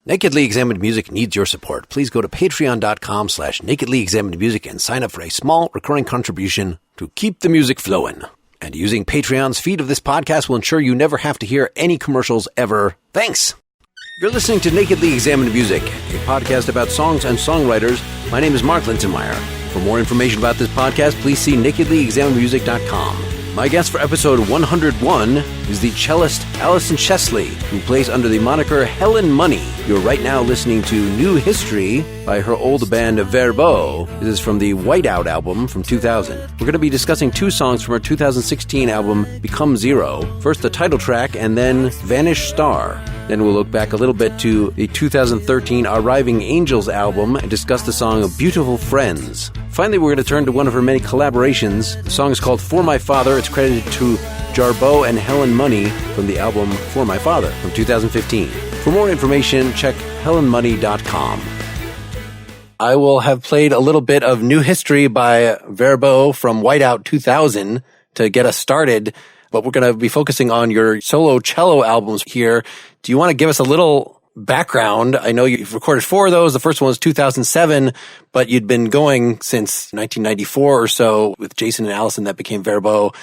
Nakedly Examined Music needs your support. Please go to patreon.com/nakedlyexaminedmusic and sign up for a small recurring contribution to keep the music flowing. And using Patreon's feed of this podcast will ensure you never have to hear any commercials ever. Thanks! You're listening to Nakedly Examined Music, a podcast about songs and songwriters. My name is Mark Linsenmeyer. For more information about this podcast, please see nakedlyexaminedmusic.com. My guest for episode 101 is the cellist Alison Chesley, who plays under the moniker Helen Money. You're right now listening to New History by her old band Verbow. This is from the Whiteout album from 2000. We're going to be discussing two songs from her 2016 album Become Zero. First the title track and then Vanished Star. Then we'll look back a little bit to the 2013 Arriving Angels album and discuss the song Beautiful Friends. Finally, we're going to turn to one of her many collaborations. The song is called For My Father. It's credited to Jarboe and Helen Money from the album For My Father from 2015. For more information, check helenmoney.com. I will have played a little bit of New History by Verbow from Whiteout 2000 to get us started, but we're going to be focusing on your solo cello albums here. Do you want to give us a little background? I know you've recorded 4 of those. The first one was 2007, but you'd been going since 1994 or so with Jason and Alison that became Verbow.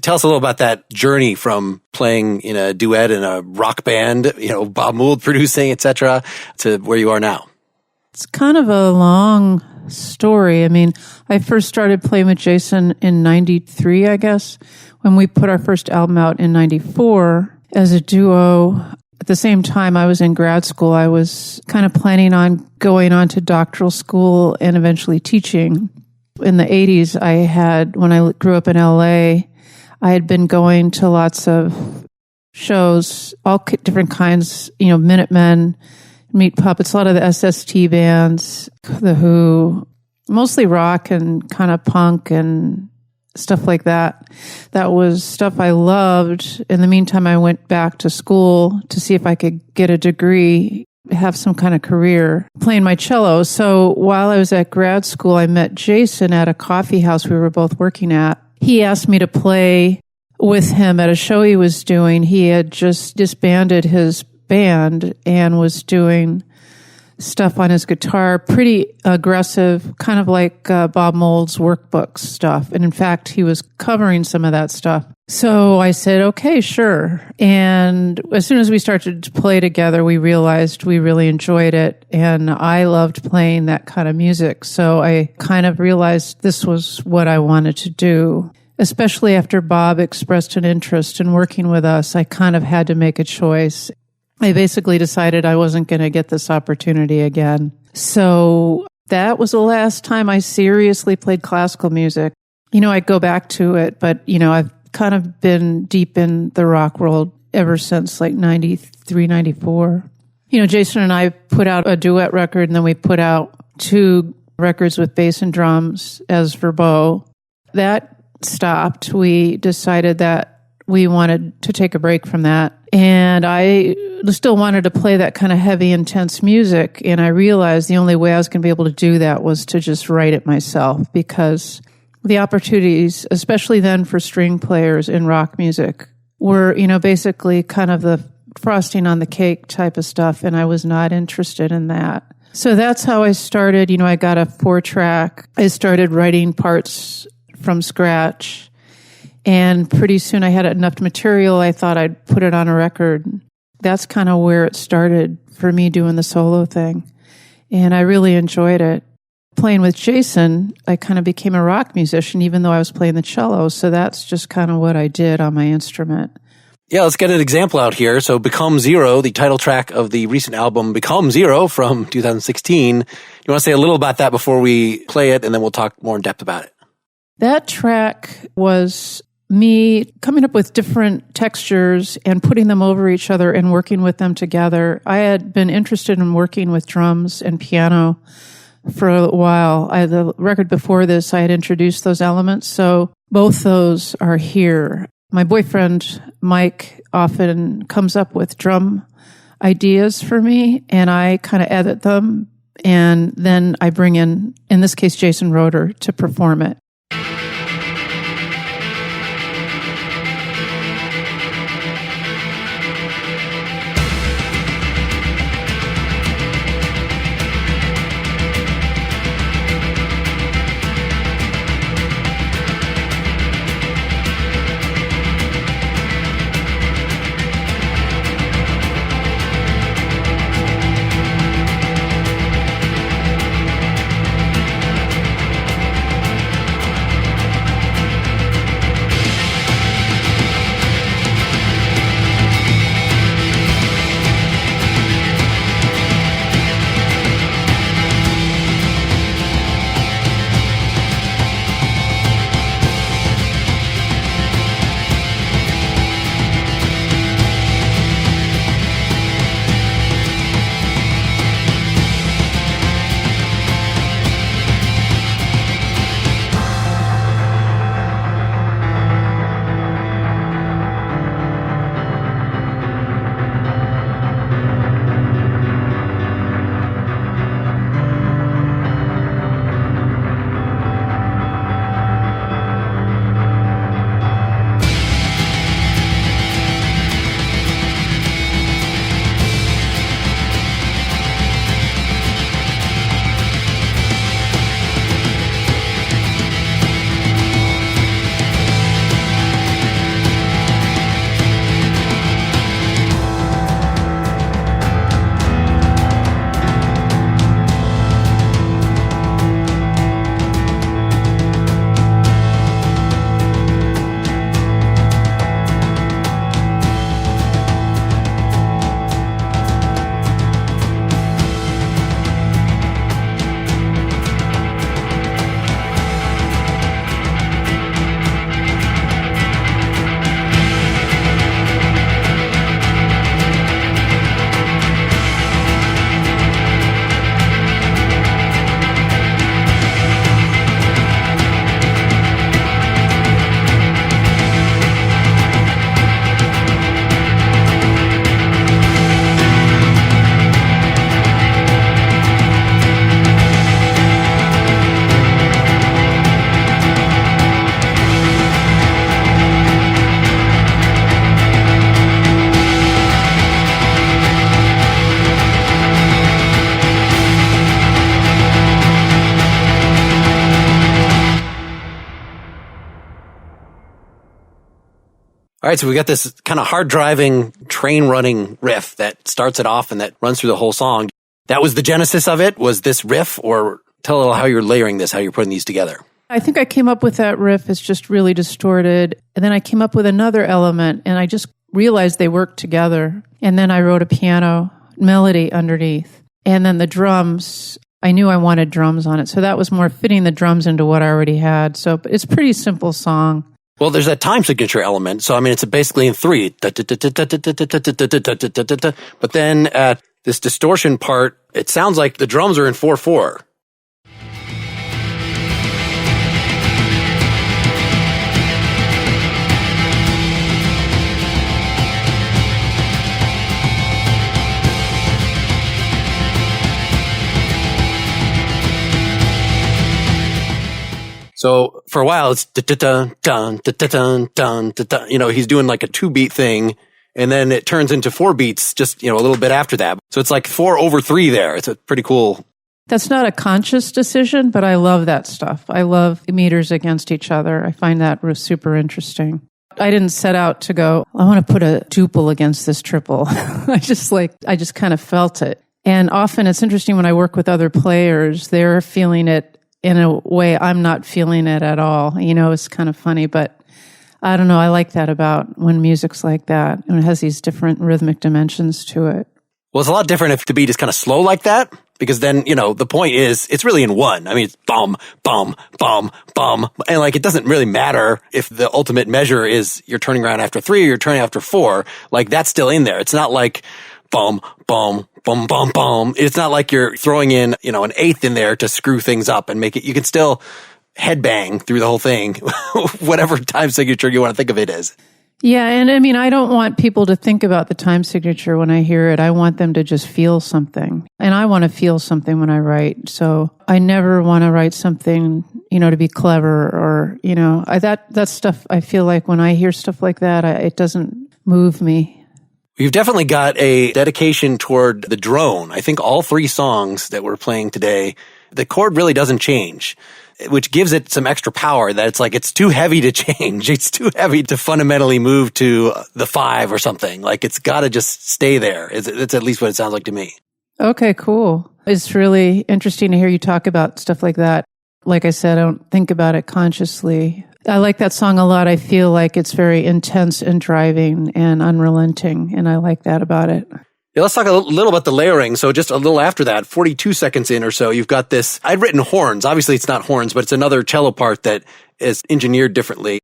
Tell us a little about that journey from playing in a duet in a rock band, Bob Mould producing, etc., to where you are now. It's kind of a long story. I mean, I first started playing with Jason in 93, I guess, when we put our first album out in 94 as a duo. At the same time, I was in grad school. I was kind of planning on going on to doctoral school and eventually teaching. In the 80s, when I grew up in LA, I had been going to lots of shows, all different kinds, Minutemen, Meat Puppets, a lot of the SST bands, The Who, mostly rock and kind of punk and stuff like that. That was stuff I loved. In the meantime, I went back to school to see if I could get a degree, have some kind of career playing my cello. So while I was at grad school, I met Jason at a coffee house we were both working at. He asked me to play with him at a show he was doing. He had just disbanded his band and was doing stuff on his guitar, pretty aggressive, kind of like Bob Mould's workbook stuff. And in fact, he was covering some of that stuff. So I said, okay, sure. And as soon as we started to play together, we realized we really enjoyed it. And I loved playing that kind of music. So I kind of realized this was what I wanted to do. Especially after Bob expressed an interest in working with us, I kind of had to make a choice. I basically decided I wasn't going to get this opportunity again. So that was the last time I seriously played classical music. I'd go back to it, but, I've kind of been deep in the rock world ever since like 93, 94. Jason and I put out a duet record, and then we put out 2 records with bass and drums as Verbow. That stopped. We decided that we wanted to take a break from that. And I still wanted to play that kind of heavy, intense music. And I realized the only way I was going to be able to do that was to just write it myself, because the opportunities, especially then for string players in rock music, were, basically kind of the frosting on the cake type of stuff. And I was not interested in that. So that's how I started. I got a 4-track. I started writing parts from scratch. And pretty soon I had enough material, I thought I'd put it on a record. That's kind of where it started for me doing the solo thing. And I really enjoyed it. Playing with Jason, I kind of became a rock musician, even though I was playing the cello. So that's just kind of what I did on my instrument. Yeah, let's get an example out here. So Become Zero, the title track of the recent album Become Zero from 2016. You want to say a little about that before we play it, and then we'll talk more in depth about it? That track was me coming up with different textures and putting them over each other and working with them together. I had been interested in working with drums and piano for a while. The record before this, I had introduced those elements, so both those are here. My boyfriend, Mike, often comes up with drum ideas for me, and I kind of edit them, and then I bring in this case, Jason Roeder, to perform it. All right, so we got this kind of hard-driving, train-running riff that starts it off and that runs through the whole song. That was the genesis of it, was this riff, or tell a little how you're layering this, how you're putting these together. I think I came up with that riff. It's just really distorted. And then I came up with another element, and I just realized they worked together. And then I wrote a piano melody underneath. And then the drums, I knew I wanted drums on it. So that was more fitting the drums into what I already had. So it's a pretty simple song. Well, there's that time signature element. So, I mean, it's basically in 3. But then at this distortion part, it sounds like the drums are in 4/4. So for a while, it's dun dun dun dun dun. You know, he's doing like a 2-beat thing, and then it turns into 4 beats just, a little bit after that. So it's like 4/3 there. It's a pretty cool. That's not a conscious decision, but I love that stuff. I love meters against each other. I find that super interesting. I didn't set out to go, I want to put a tuple against this triple. I just kind of felt it. And often it's interesting when I work with other players, they're feeling it in a way I'm not feeling it at all. It's kind of funny, but I don't know. I like that about when music's like that, and it has these different rhythmic dimensions to it. Well, it's a lot different if the beat is kind of slow like that, because then, the point is it's really in 1. I mean, it's bum, bum, bum, bum. And like, it doesn't really matter if the ultimate measure is you're turning around after 3 or you're turning after 4. Like, that's still in there. It's not like bum, bum, bum, bum, bum. It's not like you're throwing in, an eighth in there to screw things up and make it. You can still headbang through the whole thing, whatever time signature you want to think of it as. Yeah, and I mean, I don't want people to think about the time signature when I hear it. I want them to just feel something. And I want to feel something when I write. So I never want to write something, to be clever or, that stuff, I feel like when I hear stuff like that, it doesn't move me. You've definitely got a dedication toward the drone. I think all 3 songs that we're playing today, the chord really doesn't change, which gives it some extra power that it's too heavy to change. It's too heavy to fundamentally move to the 5 or something. Like, it's got to just stay there. It's at least what it sounds like to me. Okay, cool. It's really interesting to hear you talk about stuff like that. Like I said, I don't think about it consciously. I like that song a lot. I feel like it's very intense and driving and unrelenting, and I like that about it. Yeah, let's talk a little about the layering. So just a little after that, 42 seconds in or so, you've got this. I'd written horns. Obviously, it's not horns, but it's another cello part that is engineered differently.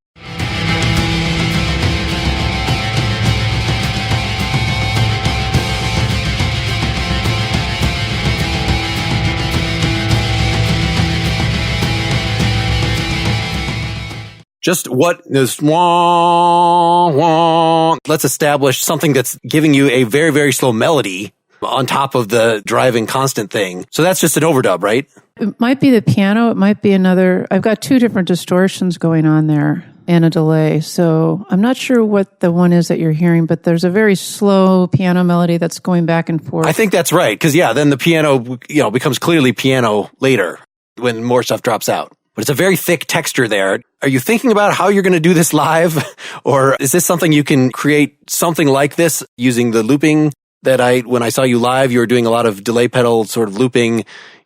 Just what is wah, wah. Let's establish something that's giving you a very, very slow melody on top of the driving constant thing. So that's just an overdub, right? It might be the piano. It might be another. I've got 2 different distortions going on there and a delay. So I'm not sure what the one is that you're hearing, but there's a very slow piano melody that's going back and forth. I think that's right. Because, then the piano, becomes clearly piano later when more stuff drops out. But it's a very thick texture there. Are you thinking about how you're going to do this live? Or is this something you can create something like this using the looping that when I saw you live, you were doing a lot of delay pedal sort of looping.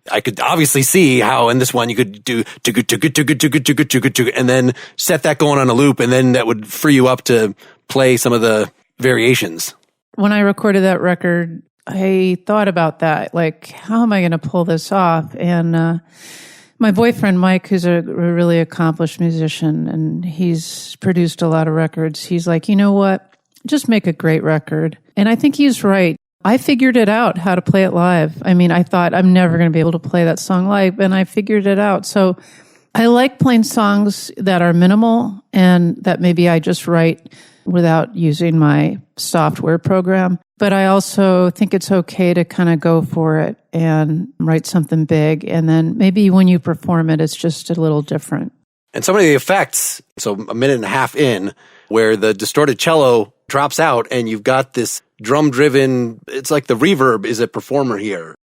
I could obviously see how in this one you could do and then set that going on a loop, and then that would free you up to play some of the variations. When I recorded that record, I thought about that. Like, how am I going to pull this off? And, my boyfriend, Mike, who's a really accomplished musician, and he's produced a lot of records, he's like, you know what? Just make a great record. And I think he's right. I figured it out, how to play it live. I mean, I thought I'm never going to be able to play that song live, and I figured it out. So I like playing songs that are minimal and that maybe I just write without using my software program. But I also think it's okay to kind of go for it and write something big. And then maybe when you perform it, it's just a little different. And some of the effects, so a minute and a half in, where the distorted cello drops out and you've got this drum-driven, it's like the reverb is a performer here.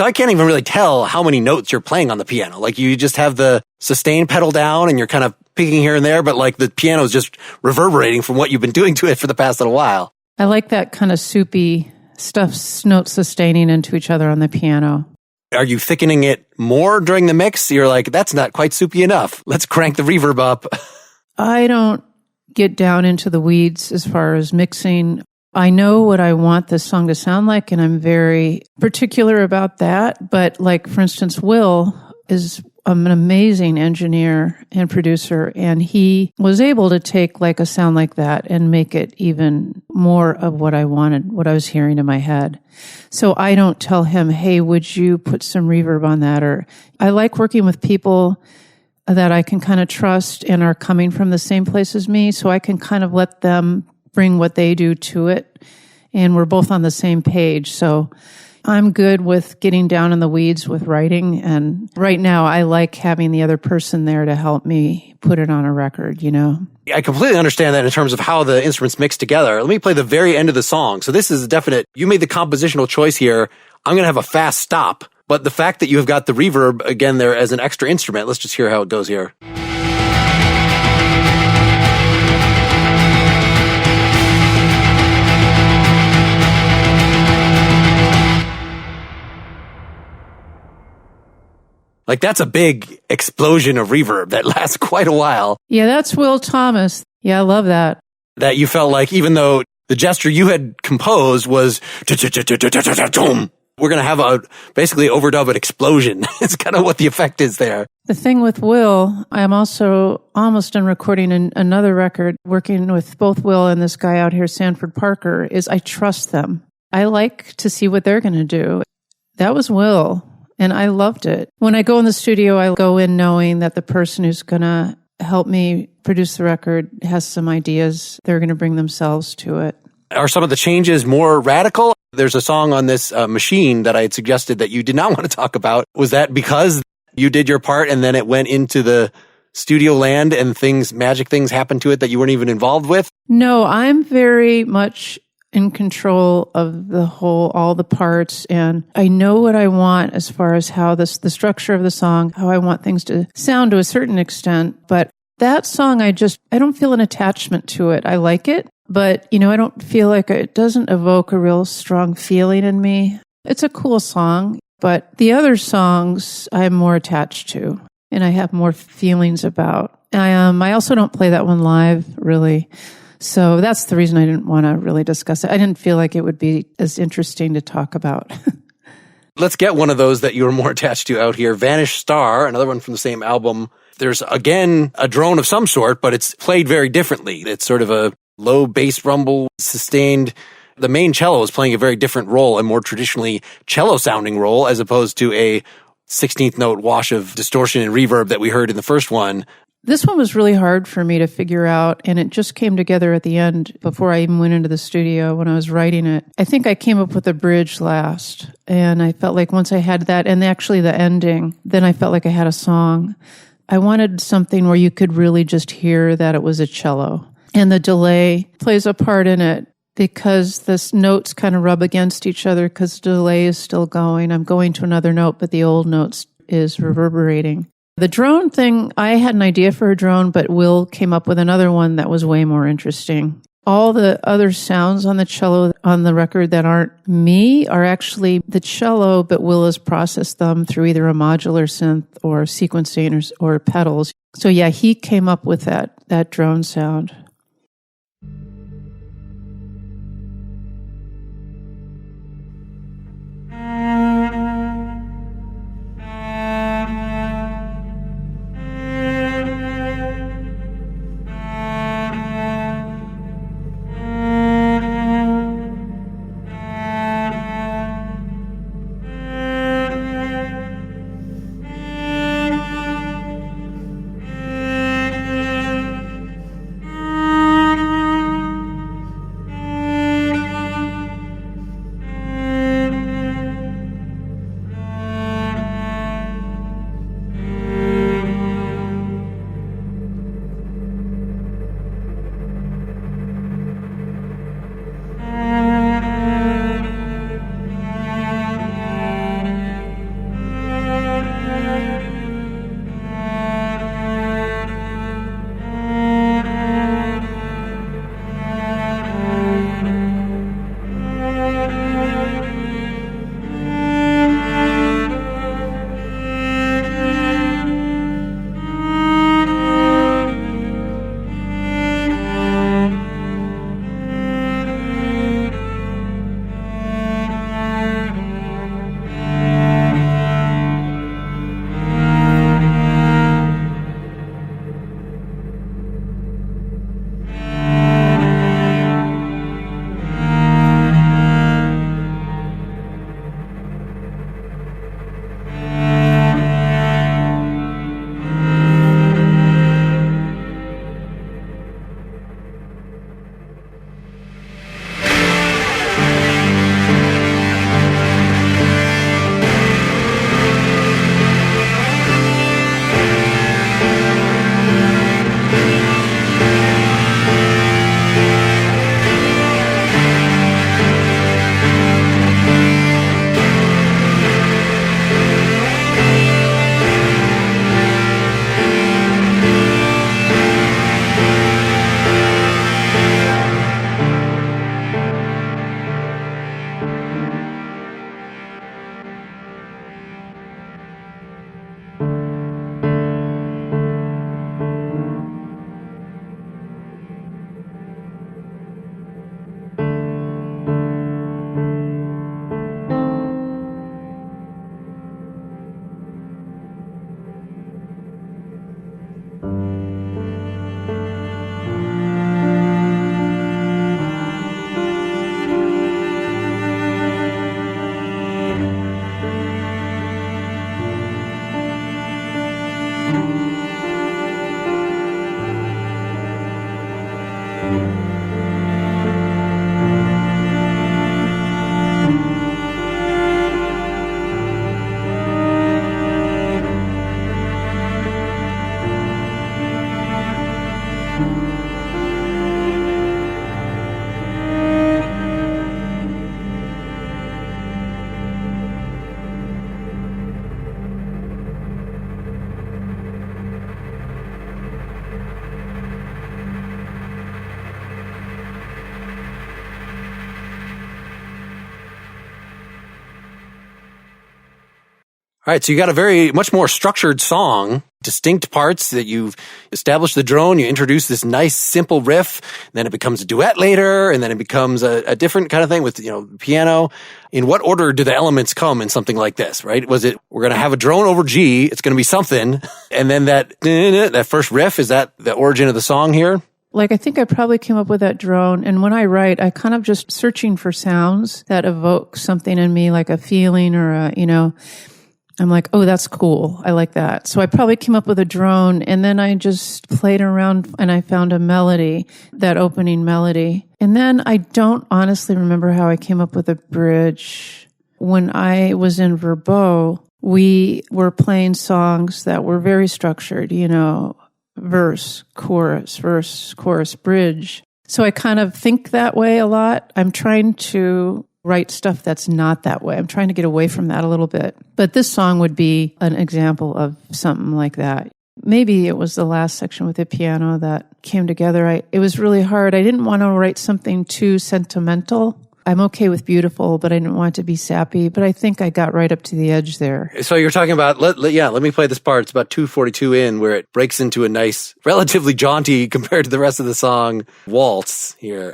So I can't even really tell how many notes you're playing on the piano. Like you just have the sustain pedal down and you're kind of picking here and there, but like the piano is just reverberating from what you've been doing to it for the past little while. I like that kind of soupy stuff, notes sustaining into each other on the piano. Are you thickening it more during the mix? You're like, that's not quite soupy enough. Let's crank the reverb up. I don't get down into the weeds as far as mixing. I know what I want this song to sound like, and I'm very particular about that. But like, for instance, Will is an amazing engineer and producer, and he was able to take like a sound like that and make it even more of what I wanted, what I was hearing in my head. So I don't tell him, hey, would you put some reverb on that? Or I like working with people that I can kind of trust and are coming from the same place as me, so I can kind of let them bring what they do to it, and we're both on the same page. So I'm good with getting down in the weeds with writing, and right now I like having the other person there to help me put it on a record, you know? I completely understand that in terms of how the instruments mix together. Let me play the very end of the song. So this is a definite, you made the compositional choice here. I'm going to have a fast stop, but the fact that you have got the reverb again there as an extra instrument, let's just hear how it goes here. Like, that's a big explosion of reverb that lasts quite a while. Yeah, that's Will Thomas. Yeah, I love that. That you felt like, even though the gesture you had composed was, we're going to have basically overdub an explosion. It's kind of what the effect is there. The thing with Will, I'm also almost done recording another record, working with both Will and this guy out here, Sanford Parker, is I trust them. I like to see what they're going to do. That was Will. And I loved it. When I go in the studio, I go in knowing that the person who's going to help me produce the record has some ideas. They're going to bring themselves to it. Are some of the changes more radical? There's a song on this machine that I had suggested that you did not want to talk about. Was that because you did your part and then it went into the studio land and magic things happened to it that you weren't even involved with? No, I'm very much in control of all the parts, and I know what I want as far as how the structure of the song, how I want things to sound to a certain extent. But that song, I don't feel an attachment to it. I like it, but I don't feel like it doesn't evoke a real strong feeling in me. It's a cool song, but the other songs I'm more attached to and I have more feelings about. I also don't play that one live, really. So that's the reason I didn't want to really discuss it. I didn't feel like it would be as interesting to talk about. Let's get one of those that you were more attached to out here. Vanished Star, another one from the same album. There's, again, a drone of some sort, but it's played very differently. It's sort of a low bass rumble, sustained. The main cello is playing a very different role, a more traditionally cello-sounding role, as opposed to a 16th note wash of distortion and reverb that we heard in the first one. This one was really hard for me to figure out, and it just came together at the end before I even went into the studio when I was writing it. I think I came up with a bridge last, and I felt like once I had that, and actually the ending, then I felt like I had a song. I wanted something where you could really just hear that it was a cello, and the delay plays a part in it because the notes kind of rub against each other because the delay is still going. I'm going to another note, but the old note is reverberating. The drone thing, I had an idea for a drone, but Will came up with another one that was way more interesting. All the other sounds on the cello on the record that aren't me are actually the cello, but Will has processed them through either a modular synth or sequencing or pedals. So yeah, he came up with that drone sound. All right, so you got a very much more structured song, distinct parts that you've established the drone, you introduce this nice simple riff, then it becomes a duet later, and then it becomes a different kind of thing with, piano. In what order do the elements come in something like this, right? Was it, we're going to have a drone over G, it's going to be something, and then that first riff, is that the origin of the song here? I think I probably came up with that drone. And when I write, I kind of just searching for sounds that evoke something in me, like a feeling or I'm like, oh, that's cool. I like that. So I probably came up with a drone, and then I just played around and I found a melody, that opening melody. And then I don't honestly remember how I came up with a bridge. When I was in Verbow, we were playing songs that were very structured, verse, chorus, bridge. So I kind of think that way a lot. I'm trying to write stuff that's not that way. I'm trying to get away from that a little bit. But this song would be an example of something like that. Maybe it was the last section with the piano that came together. It was really hard. I didn't want to write something too sentimental. I'm okay with beautiful, but I didn't want it to be sappy. But I think I got right up to the edge there. So you're talking about, let me play this part. It's about 2:42 in, where it breaks into a nice, relatively jaunty compared to the rest of the song, waltz here.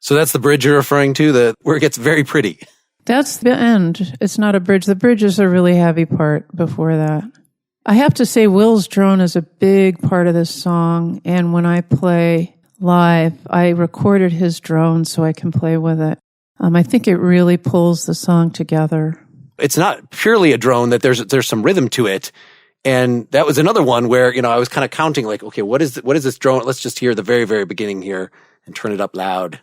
So that's the bridge you're referring to, where it gets very pretty. That's the end. It's not a bridge. The bridge is a really heavy part before that. I have to say Will's drone is a big part of this song. And when I play live, I recorded his drone so I can play with it. I think it really pulls the song together. It's not purely a drone, that there's some rhythm to it. And that was another one where, I was kind of counting like, okay, what is this drone? Let's just hear the very, very beginning here and turn it up loud.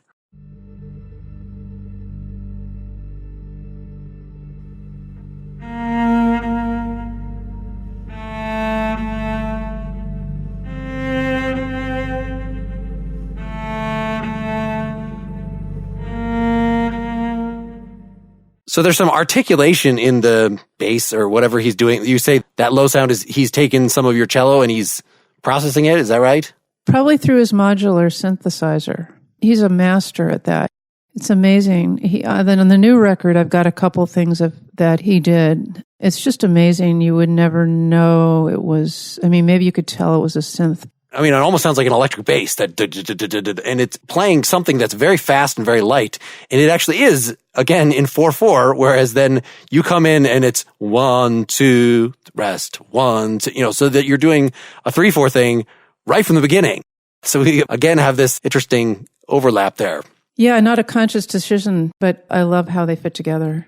So there's some articulation in the bass or whatever he's doing. You say that low sound is he's taken some of your cello and he's processing it. Is that right? Probably through his modular synthesizer. He's a master at that. It's amazing. Then on the new record, I've got a couple things that he did. It's just amazing. You would never know it was, maybe you could tell it was a synth. It almost sounds like an electric bass, and it's playing something that's very fast and very light. And it actually is, again, in 4/4, whereas then you come in and it's 1, 2, rest, 1, 2, so that you're doing a 3/4 thing right from the beginning. So we, again, have this interesting overlap there. Yeah, not a conscious decision, but I love how they fit together.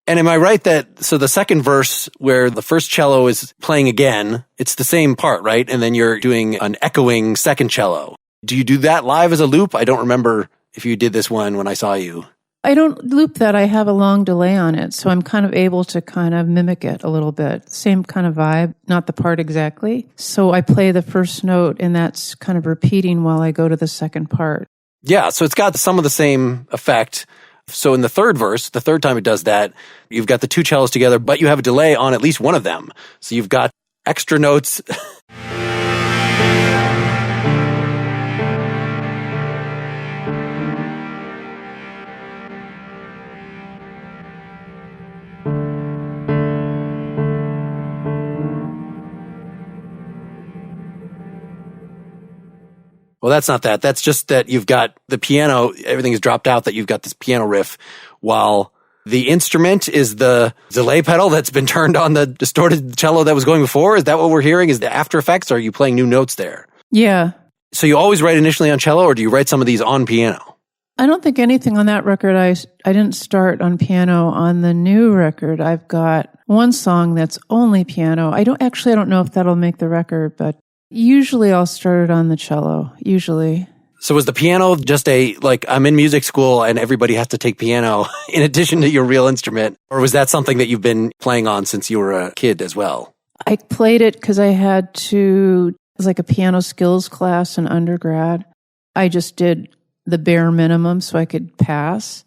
And am I right that, so the second verse where the first cello is playing again, it's the same part, right? And then you're doing an echoing second cello. Do you do that live as a loop? I don't remember if you did this one when I saw you. I don't loop that. I have a long delay on it, so I'm kind of able to kind of mimic it a little bit. Same kind of vibe, not the part exactly. So I play the first note, and that's kind of repeating while I go to the second part. Yeah, so it's got some of the same effect. So in the third verse, the third time it does that, you've got the two cellos together, but you have a delay on at least one of them. So you've got extra notes. Well, that's not that. That's just that you've got the piano, everything is dropped out, that you've got this piano riff, while the instrument is the delay pedal that's been turned on the distorted cello that was going before. Is that what we're hearing? Is the after effects, or are you playing new notes there? Yeah. So you always write initially on cello, or do you write some of these on piano? I don't think anything on that record. I didn't start on piano. On the new record, I've got one song that's only piano. I don't know if that'll make the record, but usually I'll start it on the cello, usually. So was the piano just I'm in music school and everybody has to take piano in addition to your real instrument? Or was that something that you've been playing on since you were a kid as well? I played it because I had to, it was like a piano skills class in undergrad. I just did the bare minimum so I could pass.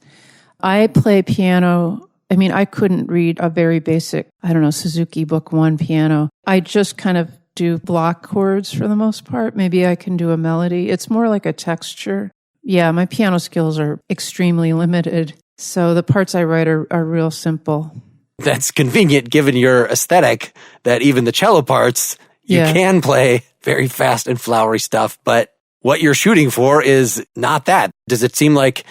I play piano. I mean, I couldn't read a very basic, Suzuki Book 1 piano. I just kind of do block chords for the most part. Maybe I can do a melody. It's more like a texture. Yeah, my piano skills are extremely limited. So the parts I write are real simple. That's convenient given your aesthetic that even the cello parts, you can play very fast and flowery stuff, but what you're shooting for is not that. Does it seem like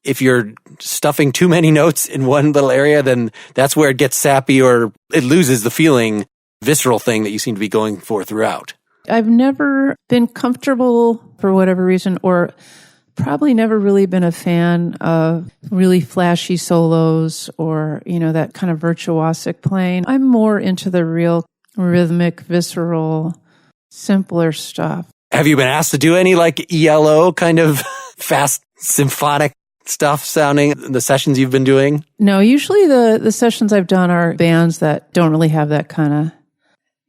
if you're stuffing too many notes in one little area, then that's where it gets sappy or it loses the feeling, visceral thing that you seem to be going for throughout? I've never been comfortable for whatever reason, or probably never really been a fan of really flashy solos or, that kind of virtuosic playing. I'm more into the real rhythmic, visceral, simpler stuff. Have you been asked to do any like ELO kind of fast symphonic stuff sounding in the sessions you've been doing? No, usually the sessions I've done are bands that don't really have that kind of,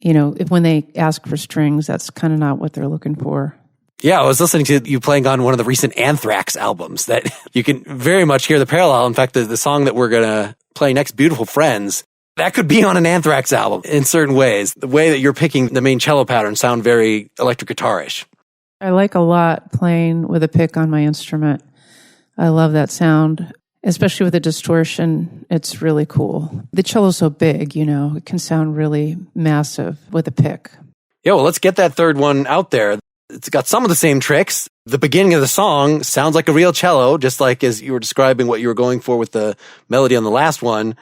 if when they ask for strings, that's kind of not what they're looking for. Yeah, I was listening to you playing on one of the recent Anthrax albums that you can very much hear the parallel. In fact, the song that we're going to play next, Beautiful Friends, that could be on an Anthrax album in certain ways. The way that you're picking the main cello pattern sound very electric guitar-ish. I like a lot playing with a pick on my instrument. I love that sound, especially with the distortion. It's really cool. The cello's so big, it can sound really massive with a pick. Yeah, well, let's get that third one out there. It's got some of the same tricks. The beginning of the song sounds like a real cello, just like as you were describing what you were going for with the melody on the last one.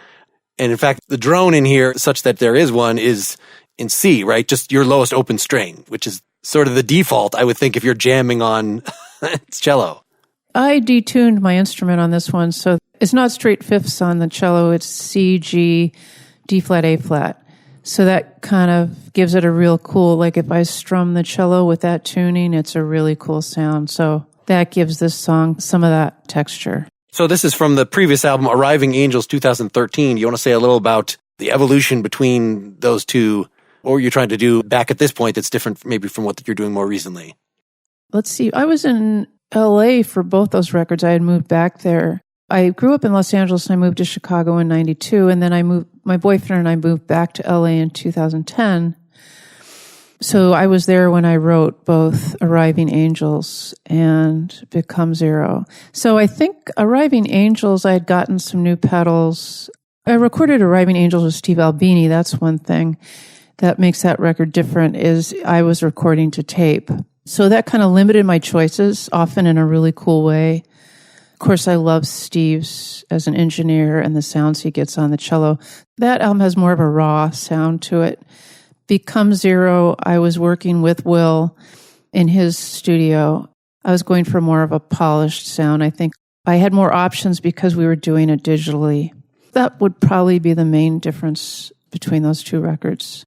And in fact, the drone in here, such that there is one, is in C, right? Just your lowest open string, which is sort of the default, I would think, if you're jamming on cello. I detuned my instrument on this one, so it's not straight fifths on the cello. It's C, G, D flat, A flat. So that kind of gives it a real cool, like if I strum the cello with that tuning, it's a really cool sound. So that gives this song some of that texture. So this is from the previous album, Arriving Angels 2013. You want to say a little about the evolution between those two, or you're trying to do back at this point that's different maybe from what you're doing more recently? Let's see. I was in LA for both those records. I had moved back there. I grew up in Los Angeles and I moved to Chicago in 92. And then my boyfriend and I moved back to LA in 2010. So I was there when I wrote both Arriving Angels and Become Zero. So I think Arriving Angels, I had gotten some new pedals. I recorded Arriving Angels with Steve Albini. That's one thing that makes that record different, is I was recording to tape. So that kind of limited my choices, often in a really cool way. Of course, I love Steve's as an engineer and the sounds he gets on the cello. That album has more of a raw sound to it. Become Zero, I was working with Will in his studio. I was going for more of a polished sound. I think I had more options because we were doing it digitally. That would probably be the main difference between those two records.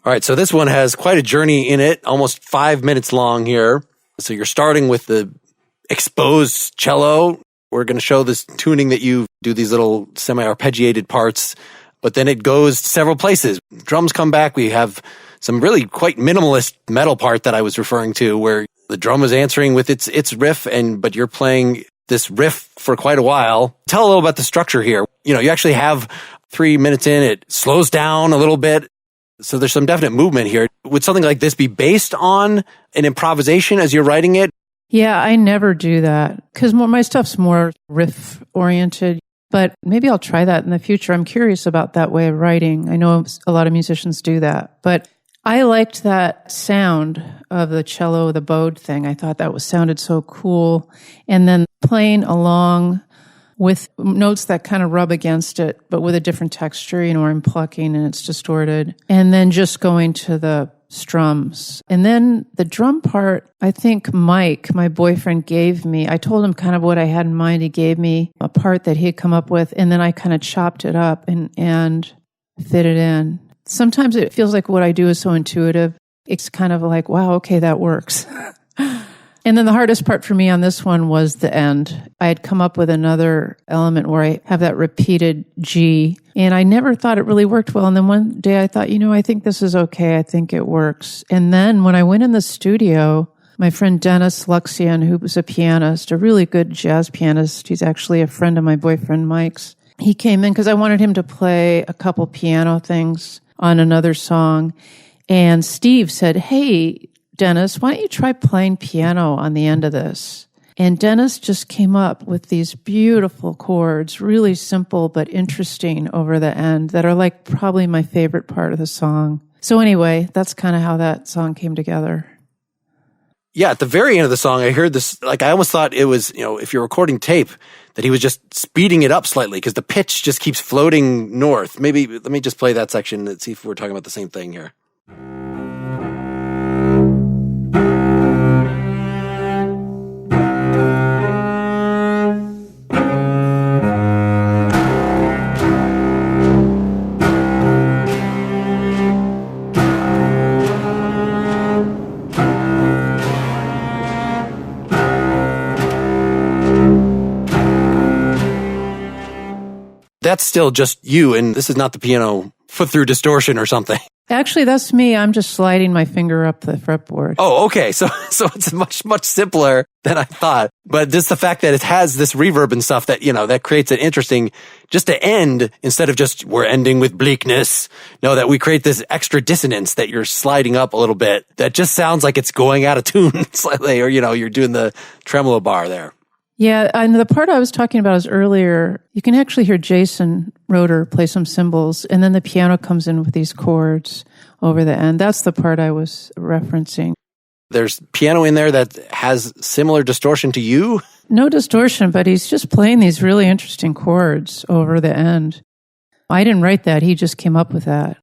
All right, so this one has quite a journey in it, almost 5 minutes long here. So you're starting with the exposed cello. We're going to show this tuning that you do these little semi-arpeggiated parts, but then it goes several places. Drums come back. We have some really quite minimalist metal part that I was referring to where the drum is answering with its riff, but you're playing this riff for quite a while. Tell a little about the structure here. You actually have 3 minutes in, it slows down a little bit. So there's some definite movement here. Would something like this be based on an improvisation as you're writing it? Yeah, I never do that because my stuff's more riff oriented, but maybe I'll try that in the future. I'm curious about that way of writing. I know a lot of musicians do that, but I liked that sound of the cello, the bowed thing. I thought that sounded so cool. And then playing along with notes that kind of rub against it, but with a different texture, or I'm plucking and it's distorted. And then just going to the strums. And then the drum part, I think Mike, my boyfriend, gave me. I told him kind of what I had in mind. He gave me a part that he had come up with, and then I kind of chopped it up and fit it in. Sometimes it feels like what I do is so intuitive. It's kind of like, wow, okay, that works. And then the hardest part for me on this one was the end. I had come up with another element where I have that repeated G, and I never thought it really worked well. And then one day I thought, I think this is okay. I think it works. And then when I went in the studio, my friend Dennis Luxian, who was a pianist, a really good jazz pianist, he's actually a friend of my boyfriend Mike's, he came in because I wanted him to play a couple piano things on another song. And Steve said, hey, Dennis, why don't you try playing piano on the end of this? And Dennis just came up with these beautiful chords, really simple but interesting over the end that are like probably my favorite part of the song. So anyway, that's kind of how that song came together. Yeah, at the very end of the song, I heard this, I almost thought it was, if you're recording tape, that he was just speeding it up slightly because the pitch just keeps floating north. Maybe, let me just play that section and see if we're talking about the same thing here. That's still just you, and this is not the piano foot through distortion or something. Actually, that's me. I'm just sliding my finger up the fretboard. Oh, okay. So it's much, much simpler than I thought. But just the fact that it has this reverb and stuff that, that creates it interesting just to end instead of just we're ending with bleakness. No, that we create this extra dissonance that you're sliding up a little bit that just sounds like it's going out of tune slightly, or, you're doing the tremolo bar there. Yeah, and the part I was talking about is earlier, you can actually hear Jason Roeder play some cymbals, and then the piano comes in with these chords over the end. That's the part I was referencing. There's piano in there that has similar distortion to you? No distortion, but he's just playing these really interesting chords over the end. I didn't write that, he just came up with that.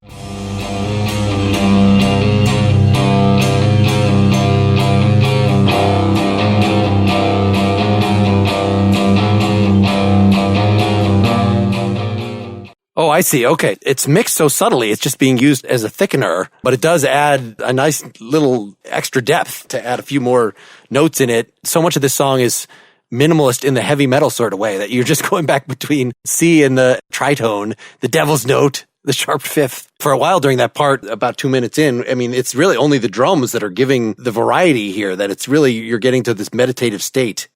Oh, I see. Okay. It's mixed so subtly. It's just being used as a thickener, but it does add a nice little extra depth to add a few more notes in it. So much of this song is minimalist in the heavy metal sort of way that you're just going back between C and the tritone, the devil's note, the sharp fifth. For a while during that part, about 2 minutes in, it's really only the drums that are giving the variety here, that it's really, you're getting to this meditative state.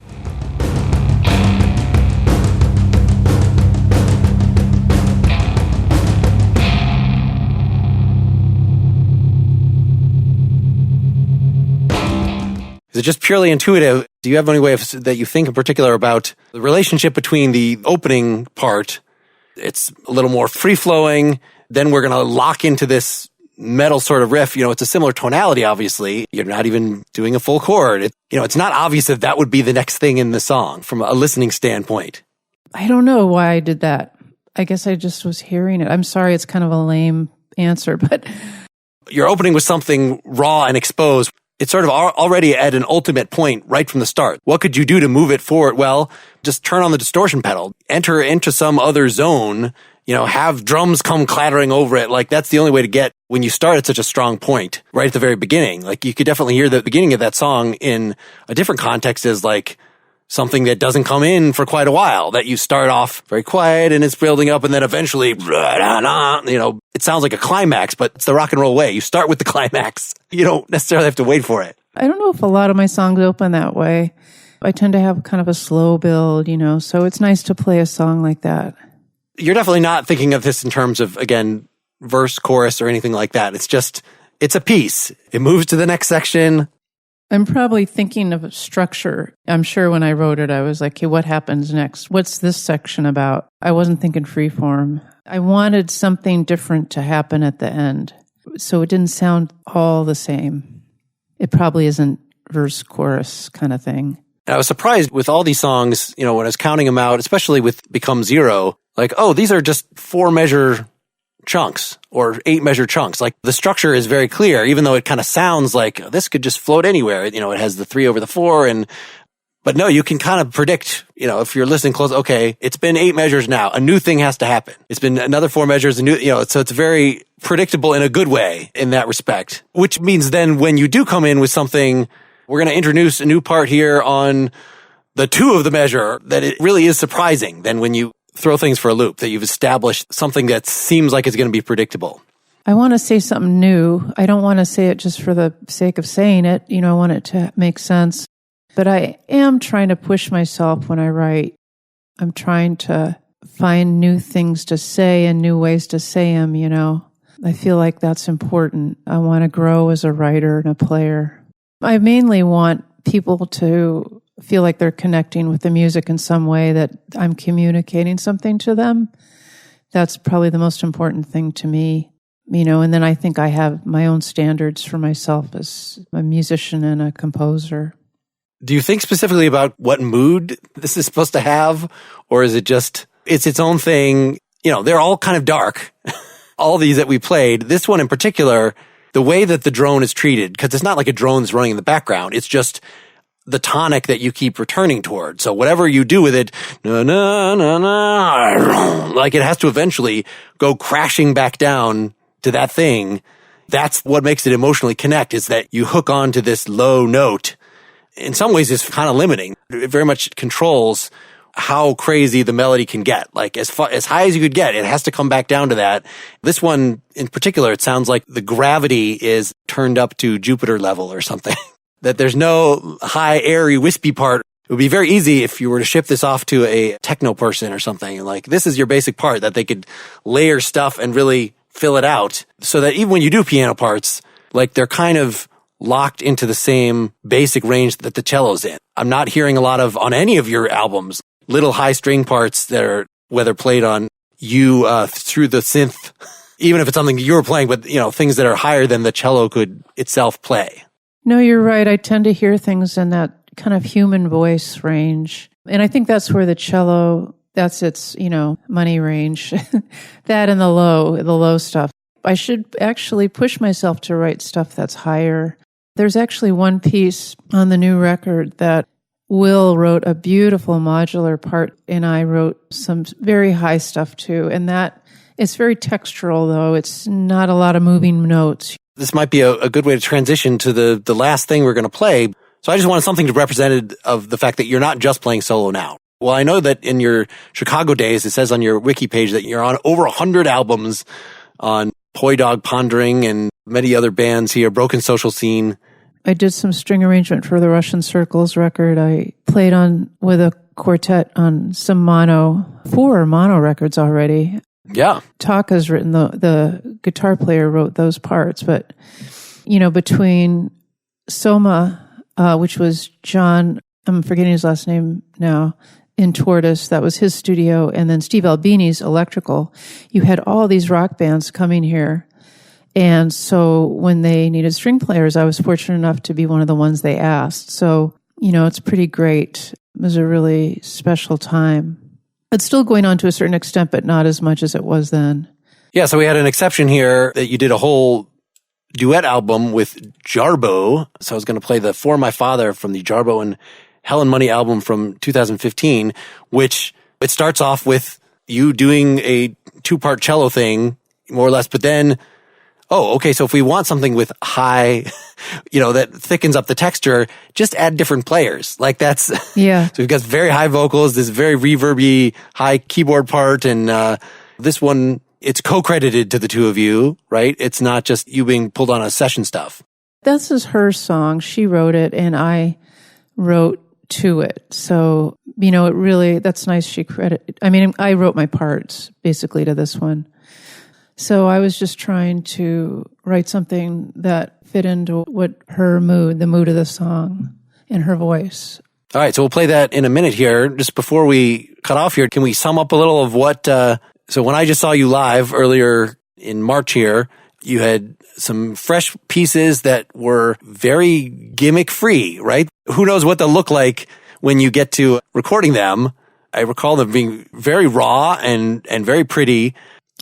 Is it just purely intuitive? Do you have any way that you think in particular about the relationship between the opening part? It's a little more free-flowing. Then we're going to lock into this metal sort of riff. It's a similar tonality, obviously. You're not even doing a full chord. It's not obvious that would be the next thing in the song from a listening standpoint. I don't know why I did that. I guess I just was hearing it. I'm sorry, it's kind of a lame answer, but... You're opening with something raw and exposed. It's sort of already at an ultimate point right from the start. What could you do to move it forward? Well, just turn on the distortion pedal, enter into some other zone, have drums come clattering over it. That's the only way to get when you start at such a strong point right at the very beginning. Like you could definitely hear the beginning of that song in a different context as like something that doesn't come in for quite a while, that you start off very quiet and it's building up and then eventually, it sounds like a climax, but it's the rock and roll way. You start with the climax. You don't necessarily have to wait for it. I don't know if a lot of my songs open that way. I tend to have kind of a slow build, so it's nice to play a song like that. You're definitely not thinking of this in terms of, again, verse, chorus, or anything like that. It's a piece. It moves to the next section. I'm probably thinking of a structure. I'm sure when I wrote it, I was like, okay, what happens next? What's this section about? I wasn't thinking freeform. I wanted something different to happen at the end. So it didn't sound all the same. It probably isn't verse, chorus kind of thing. And I was surprised with all these songs, when I was counting them out, especially with Become Zero, like, oh, these are just 4-measure chunks or 8-measure chunks. Like the structure is very clear, even though it kind of sounds like this could just float anywhere. It has the 3 over the 4 but no, you can kind of predict, if you're listening close, okay, it's been 8 measures now. A new thing has to happen. It's been another 4 measures, so it's very predictable in a good way in that respect, which means then when you do come in with something, we're going to introduce a new part here on the 2 of the measure, that it really is surprising then when you throw things for a loop, that you've established something that seems like it's going to be predictable. I want to say something new. I don't want to say it just for the sake of saying it. I want it to make sense. But I am trying to push myself when I write. I'm trying to find new things to say and new ways to say them, I feel like that's important. I want to grow as a writer and a player. I mainly want people to feel like they're connecting with the music in some way, that I'm communicating something to them. That's probably the most important thing to me, and then I think I have my own standards for myself as a musician and a composer. Do you think specifically about what mood this is supposed to have, or is it just, it's its own thing? They're all kind of dark. All these that we played, this one in particular, the way that the drone is treated, because it's not like a drone that's running in the background. It's just the tonic that you keep returning toward. So whatever you do with it, like it has to eventually go crashing back down to that thing. That's what makes it emotionally connect, is that you hook on to this low note. In some ways, it's kind of limiting. It very much controls how crazy the melody can get. Like as high as you could get, it has to come back down to that. This one in particular, it sounds like the gravity is turned up to Jupiter level or something. That there's no high, airy, wispy part. It would be very easy if you were to ship this off to a techno person or something. Like, this is your basic part, that they could layer stuff and really fill it out, so that even when you do piano parts, like they're kind of locked into the same basic range that the cello's in. I'm not hearing a lot of, on any of your albums, little high string parts that are, whether played on you through the synth, even if it's something you were playing, but things that are higher than the cello could itself play. No, you're right. I tend to hear things in that kind of human voice range. And I think that's where the cello, that's its, money range. That and the low stuff. I should actually push myself to write stuff that's higher. There's actually one piece on the new record that Will wrote a beautiful modular part, and I wrote some very high stuff too. And that, it's very textural though. It's not a lot of moving notes. This might be a good way to transition to the last thing we're going to play. So I just wanted something to represent of the fact that you're not just playing solo now. Well, I know that in your Chicago days, it says on your wiki page that you're on over 100 albums on Poi Dog Pondering and many other bands here, Broken Social Scene. I did some string arrangement for the Russian Circles record. I played with a quartet on some 4 mono records already. Yeah. Taka's written, the guitar player wrote those parts. But, between Soma, which was John, I'm forgetting his last name now, in Tortoise, that was his studio, and then Steve Albini's Electrical, you had all these rock bands coming here. And so when they needed string players, I was fortunate enough to be one of the ones they asked. So, it's pretty great. It was a really special time. It's still going on to a certain extent, but not as much as it was then. Yeah, so we had an exception here that you did a whole duet album with Jarboe. So I was going to play the For My Father from the Jarboe and Helen Money album from 2015, which it starts off with you doing a 2-part cello thing, more or less, but then Oh, okay. So if we want something with high, that thickens up the texture, just add different players. Like that's, Yeah. So we've got very high vocals, this very reverby high keyboard part. And, this one, it's co-credited to the two of you, right? It's not just you being pulled on a session stuff. This is her song. She wrote it and I wrote to it. So, it really, that's nice. I wrote my parts basically to this one. So I was just trying to write something that fit into what her mood, the mood of the song, and her voice. All right, so we'll play that in a minute here. Just before we cut off here, can we sum up a little of what... So when I just saw you live earlier in March here, you had some fresh pieces that were very gimmick-free, right? Who knows what they'll look like when you get to recording them. I recall them being very raw and very pretty.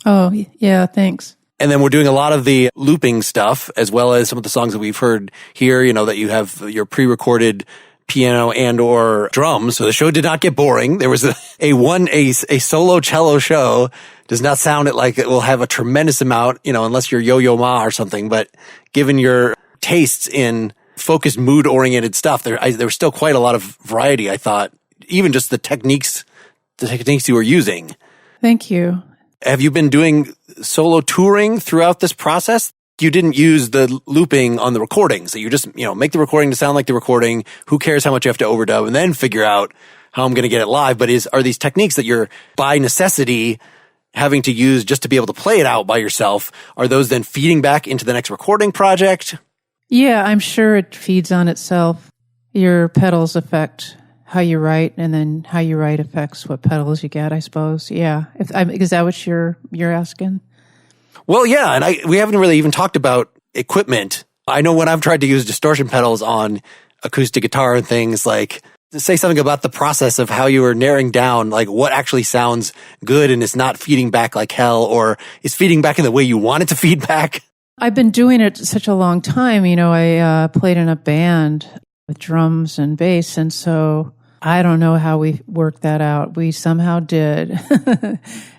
Oh, yeah, thanks. And then we're doing a lot of the looping stuff, as well as some of the songs that we've heard here, that you have your pre-recorded piano and or drums. So the show did not get boring. There was a solo cello show. Does not sound like it will have a tremendous amount, unless you're Yo-Yo Ma or something. But given your tastes in focused, mood-oriented stuff, there was still quite a lot of variety, I thought. Even just the techniques you were using. Thank you. Have you been doing solo touring throughout this process? You didn't use the looping on the recordings. So you just, make the recording to sound like the recording. Who cares how much you have to overdub and then figure out how I'm going to get it live. But are these techniques that you're by necessity having to use just to be able to play it out by yourself? Are those then feeding back into the next recording project? Yeah, I'm sure it feeds on itself. Your pedals affect how you write, and then how you write affects what pedals you get, I suppose. Yeah. Is that what you're asking? Well, yeah. And we haven't really even talked about equipment. I know when I've tried to use distortion pedals on acoustic guitar and things, like, to say something about the process of how you were narrowing down, like, what actually sounds good and is not feeding back like hell, or is feeding back in the way you want it to feed back. I've been doing it such a long time. I played in a band with drums and bass, and so I don't know how we worked that out. We somehow did.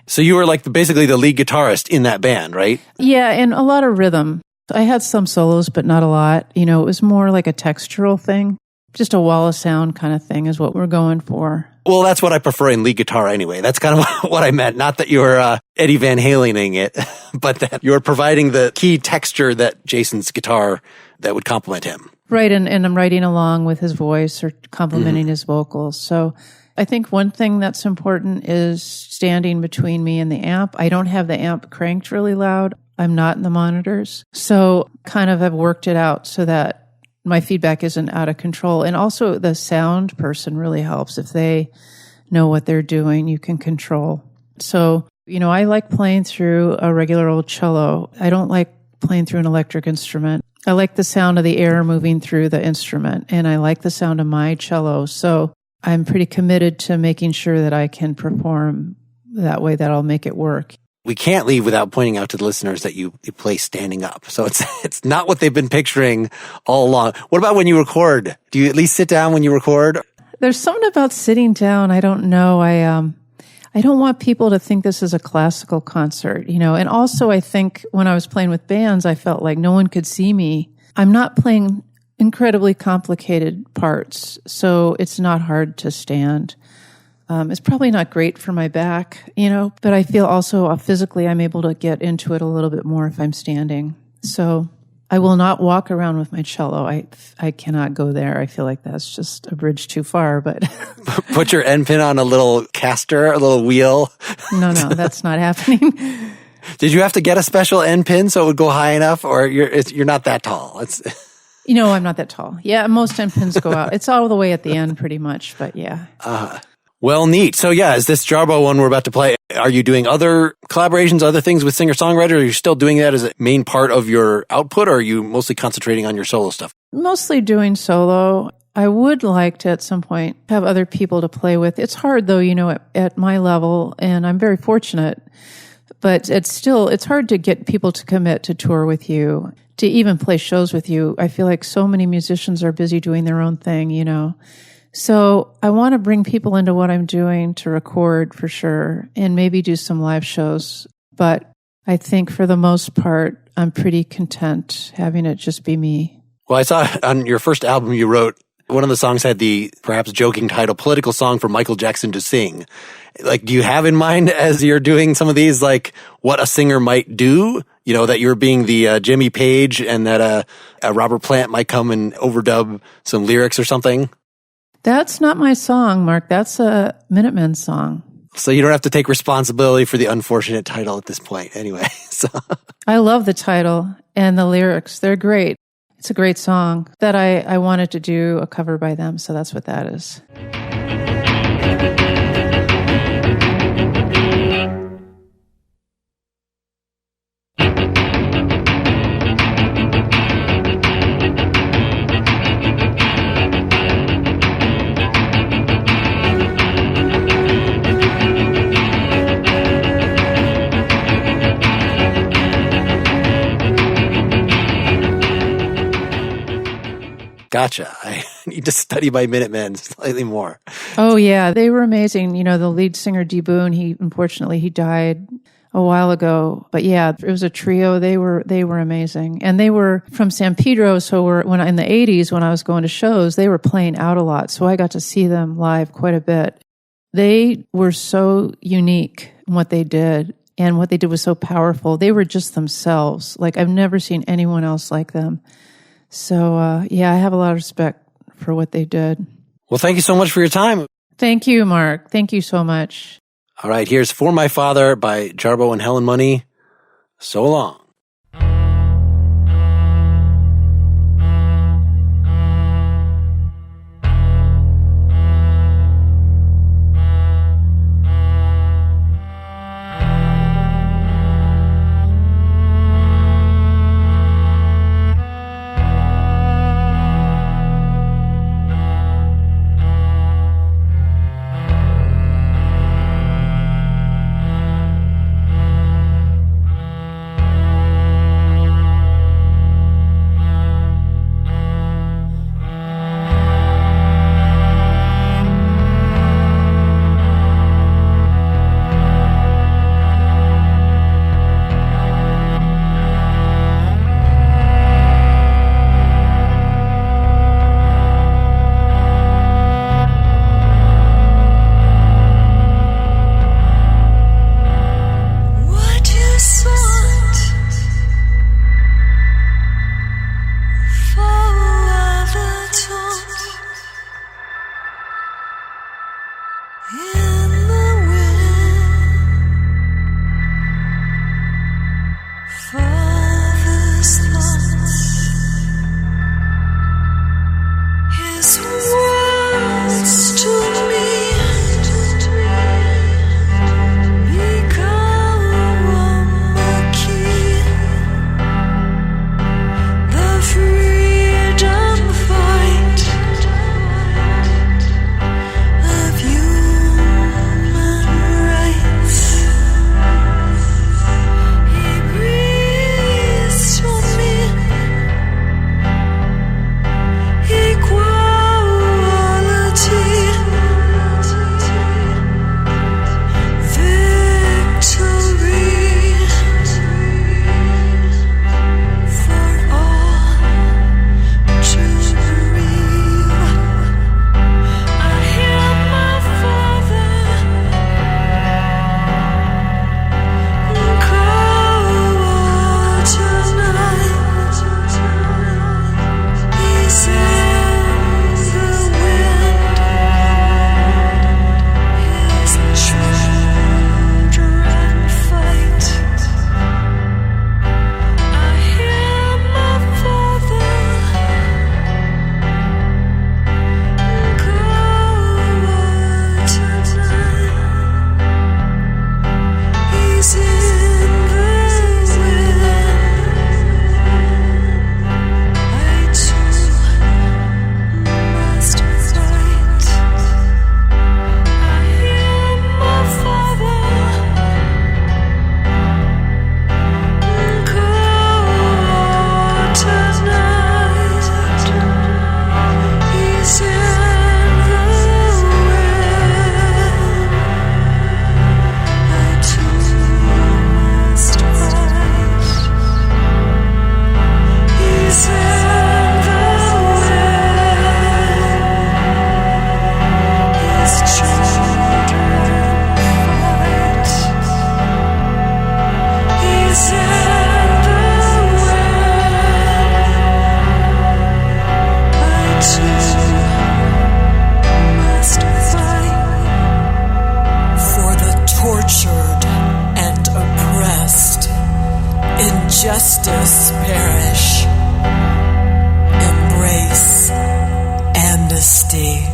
So you were basically the lead guitarist in that band, right? Yeah, and a lot of rhythm. I had some solos, but not a lot. It was more like a textural thing. Just a wall of sound kind of thing is what we're going for. Well, that's what I prefer in lead guitar anyway. That's kind of what I meant. Not that you're Eddie Van Halening it, but that you're providing the key texture that Jason's guitar that would complement him. Right, and I'm writing along with his voice or complementing his vocals. So I think one thing that's important is standing between me and the amp. I don't have the amp cranked really loud. I'm not in the monitors. So kind of have worked it out so that my feedback isn't out of control. And also the sound person really helps. If they know what they're doing, you can control. So, I like playing through a regular old cello. I don't like playing through an electric instrument. I like the sound of the air moving through the instrument, and I like the sound of my cello. So I'm pretty committed to making sure that I can perform that way, that I'll make it work. We can't leave without pointing out to the listeners that you play standing up. So it's not what they've been picturing all along. What about when you record? Do you at least sit down when you record? There's something about sitting down. I don't know. I don't want people to think this is a classical concert, And also, I think when I was playing with bands, I felt like no one could see me. I'm not playing incredibly complicated parts, so it's not hard to stand. It's probably not great for my back, but I feel also physically I'm able to get into it a little bit more if I'm standing. So I will not walk around with my cello. I cannot go there. I feel like that's just a bridge too far, but... Put your end pin on a little caster, a little wheel. No, that's not happening. Did you have to get a special end pin so it would go high enough, or you're not that tall? I'm not that tall. Yeah, most end pins go out. It's all the way at the end pretty much, but yeah. Well, neat. So yeah, is this Jarboe one we're about to play? Are you doing other collaborations, other things with singer-songwriter? Are you still doing that as a main part of your output, or are you mostly concentrating on your solo stuff? Mostly doing solo. I would like to at some point have other people to play with. It's hard though, at my level, and I'm very fortunate, but it's hard to get people to commit to tour with you, to even play shows with you. I feel like so many musicians are busy doing their own thing, So I want to bring people into what I'm doing to record for sure, and maybe do some live shows. But I think for the most part, I'm pretty content having it just be me. Well, I saw on your first album you wrote, one of the songs had the perhaps joking title, Political Song for Michael Jackson to Sing. Like, do you have in mind as you're doing some of these, like, what a singer might do? You know, that you're being the Jimmy Page and that a Robert Plant might come and overdub some lyrics or something? That's not my song, Mark. That's a Minutemen song. So you don't have to take responsibility for the unfortunate title at this point anyway. So I love the title and the lyrics. They're great. It's a great song that I wanted to do a cover by them. So that's what that is. Gotcha. I need to study my Minutemen slightly more. Oh, yeah. They were amazing. You know, the lead singer, D. Boone, unfortunately, he died a while ago. But yeah, it was a trio. They were amazing. And they were from San Pedro. So in the 80s, when I was going to shows, they were playing out a lot. So I got to see them live quite a bit. They were so unique in what they did. And what they did was so powerful. They were just themselves. Like, I've never seen anyone else like them. So, yeah, I have a lot of respect for what they did. Well, thank you so much for your time. Thank you, Mark. Thank you so much. All right, here's For My Father by Jarboe and Helen Money. So long. justice perish. Embrace amnesty.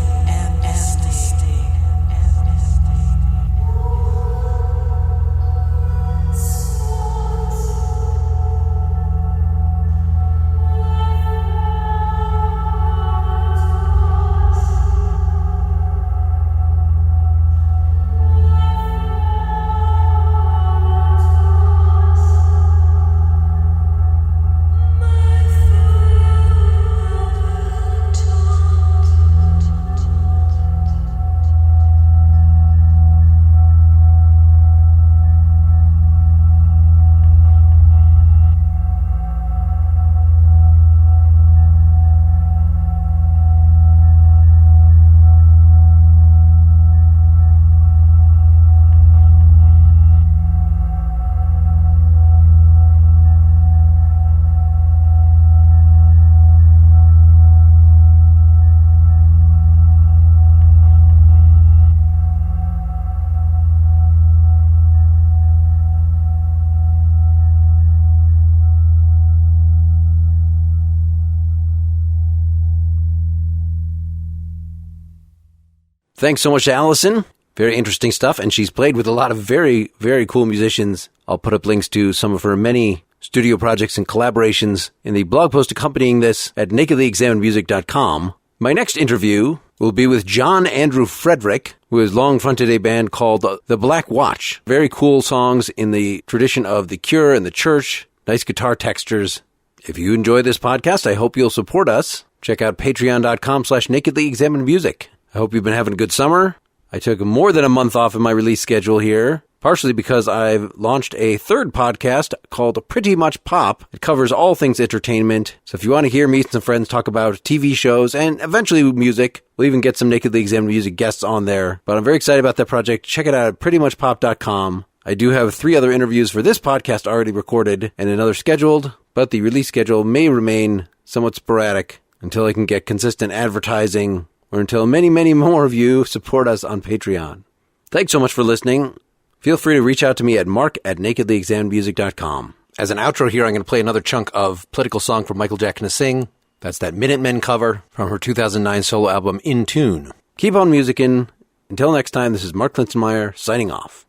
Thanks so much to Alison. Very interesting stuff, and she's played with a lot of very, very cool musicians. I'll put up links to some of her many studio projects and collaborations in the blog post accompanying this at nakedlyexaminedmusic.com. My next interview will be with John Andrew Frederick, who has long fronted a band called The Black Watch. Very cool songs in the tradition of The Cure and The Church. Nice guitar textures. If you enjoy this podcast, I hope you'll support us. Check out patreon.com/nakedlyexaminedmusic. I hope you've been having a good summer. I took more than a month off in my release schedule here, partially because I've launched a third podcast called Pretty Much Pop. It covers all things entertainment. So if you want to hear me and some friends talk about TV shows and eventually music, we'll even get some Nakedly Examined Music guests on there. But I'm very excited about that project. Check it out at prettymuchpop.com. I do have 3 other interviews for this podcast already recorded and another scheduled, but the release schedule may remain somewhat sporadic until I can get consistent advertising or until many, many more of you support us on Patreon. Thanks so much for listening. Feel free to reach out to me at mark@nakedlyexaminedmusic.com. As an outro here, I'm going to play another chunk of Political Song from Michael Jackson to Sing. That's that Minutemen cover from her 2009 solo album In Tune. Keep on musicking. Until next time, this is Mark Linsenmeyer signing off.